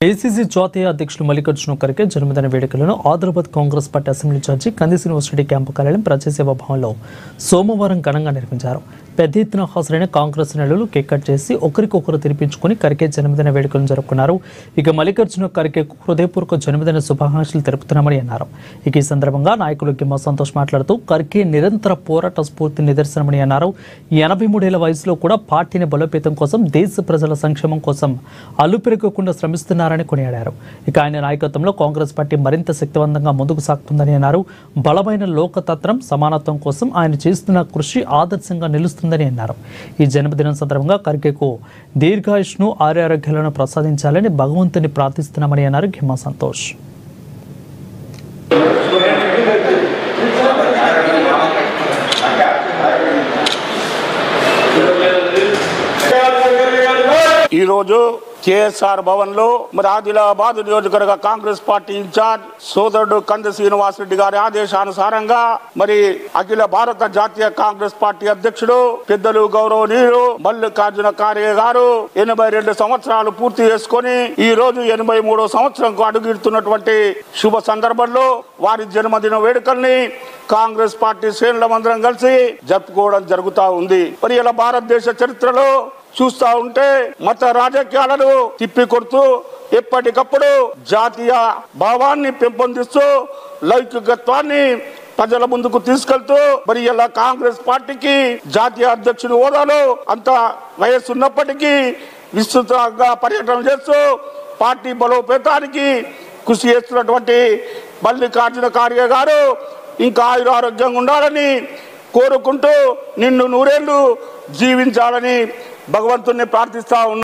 ACC జాతీయ అధ్యక్షులు మల్లికార్జున ఖర్గే జన్మదిన వేడుకలను Adilabad Congress party assembly judge కంది యూనివర్సిటీ క్యాంపు కార్యాలయం ప్రజాసేవ భవన్లో సోమవారం ఘనంగా నిర్వహించారు. పెద్ద ఎత్తున హాజరైన కాంగ్రెస్ నేతలు కేక్ కట్ చేసి ఒకరికొకరు తినిపించుకుని ఖర్గే జన్మదిన వేడుకలను జరుపుకున్నారు. ఇక మల్లికార్జున ఖర్గేకు హృదయపూర్వక జన్మదిన శుభాకాంక్షలు తెలుపుతున్నామని అన్నారు. ఇక ఈ సందర్భంగా నాయకులు గిమ్మ సంతోష్ మాట్లాడుతూ ఖర్గే నిరంతర పోరాట స్ఫూర్తి నిదర్శనమని అన్నారు. 83 ఏళ్ల వయసులో కూడా పార్టీని బలోపేతం కోసం, దేశ ప్రజల సంక్షేమం కోసం అలుపెరగకుండా శ్రమిస్తున్నారని కొనియాడారు. ఇక ఆయన నాయకత్వంలో కాంగ్రెస్ పార్టీ మరింత శక్తివంతంగా ముందుకు సాగుతుందని అన్నారు. బలమైన లోకతత్వం, సమానత్వం కోసం ఆయన చేస్తున్న కృషి ఆదర్శంగా నిలుస్తుందని అన్నారు. ఈ జన్మదినం సందర్భంగా ఖర్గేకు దీర్ఘాయుష్ను, ఆరోగ్యాలను ప్రసాదించాలని భగవంతుని ప్రార్థిస్తున్నామని అన్నారు గిమ్మ సంతోష్. ఈరోజు కేఎస్ఆర్ భవన్ లో మరి ఆదిలాబాద్ నియోజకవర్గ కాంగ్రెస్ పార్టీ ఇన్ఛార్జ్ సోదరుడు కంది శ్రీనివాసరెడ్డి గారి ఆదేశానుసారంగా మరి అఖిల భారత జాతీయ కాంగ్రెస్ పార్టీ అధ్యక్షుడు పెద్దలు గౌరవనీయులు మల్లికార్జున ఖర్గే గారు 82 సంవత్సరాలు పూర్తి చేసుకొని ఈ రోజు 83వ సంవత్సరంకు అడుగుతున్నటువంటి శుభ సందర్భంలో వారి జన్మదిన వేడుకల్ని కాంగ్రెస్ పార్టీ శ్రేణులందరం కలిసి జరుపుకోవడం జరుగుతూ ఉంది. మరి ఇలా భారతదేశ చరిత్రలో చూస్తా ఉంటే మత రాజకీయాలను తిప్పికొడుతూ ఎప్పటికప్పుడు జాతీయ భావాన్ని పెంపొందిస్తూ లౌకికత్వాన్ని ప్రజల ముందుకు తీసుకెళ్తూ మరి ఇలా కాంగ్రెస్ పార్టీకి జాతీయ అధ్యక్షుడి హోదాలో అంత వయస్సు ఉన్నప్పటికీ విస్తృతంగా పర్యటన చేస్తూ పార్టీ బలోపేతానికి కృషి చేస్తున్నటువంటి మల్లికార్జున ఖర్గే గారు ఇంకా ఆరోగ్యంగా ఉండాలని కోరుకుంటూ నిన్ను 100 ఏళ్లు జీవించాలని భగవంతుని ప్రార్థిస్తా ఉన్నా.